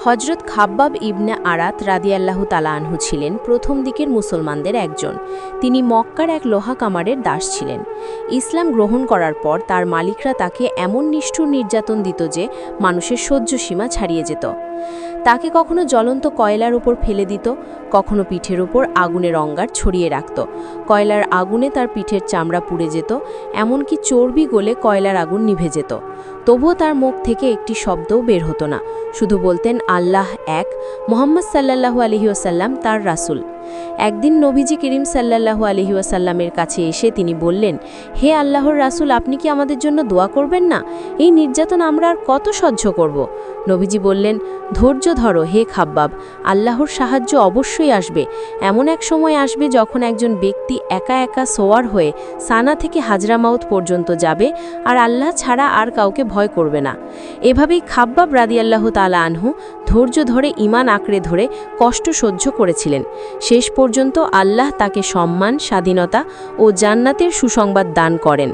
হজরত খাব্বাব ইবনে আরাত রাদিয়াল্লাহু তাআলা আনহু ছিলেন প্রথম দিকের মুসলমানদের একজন। তিনি মক্কার এক লোহা কামারের দাস ছিলেন। ইসলাম গ্রহণ করার পর তার মালিকরা তাকে এমন নিষ্ঠুর নির্যাতন দিত যে মানুষের সহ্য সীমা ছাড়িয়ে যেত। তাকে কখনো জ্বলন্ত কয়লার উপর ফেলে দিত, কখনো পিঠের উপর আগুনের অঙ্গার ছড়িয়ে রাখত। কয়লার আগুনে তার পিঠের চামড়া পুড়ে যেত, এমনকি চর্বি গলে কয়লার আগুন নিভে যেত। তবুও তার মুখ থেকে একটি শব্দও বের হতো না, শুধু বলতেন আল্লাহ এক, মুহাম্মদ সাল্লাল্লাহু আলাইহি ওয়াসাল্লাম তার রাসূল। একদিন নবীজি করিম সাল্লাল্লাহু আলাইহি ওয়াসাল্লামের কাছে এসে তিনি বললেন, হে আল্লাহর রাসূল, আপনি কি আমাদের জন্য দোয়া করবেন না? এই নির্যাতন আমরা আর কত সহ্য করব? নবীজি বললেন, ধৈর্য ধরো হে খাব্বাব, আল্লাহর সাহায্য অবশ্যই আসবে। এমন এক সময় আসবে যখন একজন ব্যক্তি একা একা সোয়ার হয়ে সানা থেকে হাজরামাউত পর্যন্ত যাবে আর আল্লাহ ছাড়া আর কাউকে ভয় করবে না। এভাবেই খাব্বাব রাদিয়াল্লাহু তাআলা আনহু ধৈর্য ধরে ঈমান আঁকড়ে ধরে কষ্ট সহ্য করেছিলেন। শেষ পর্যন্ত আল্লাহ তাকে সম্মান, স্বাধীনতা ও জান্নাতের সুসংবাদ দান করেন।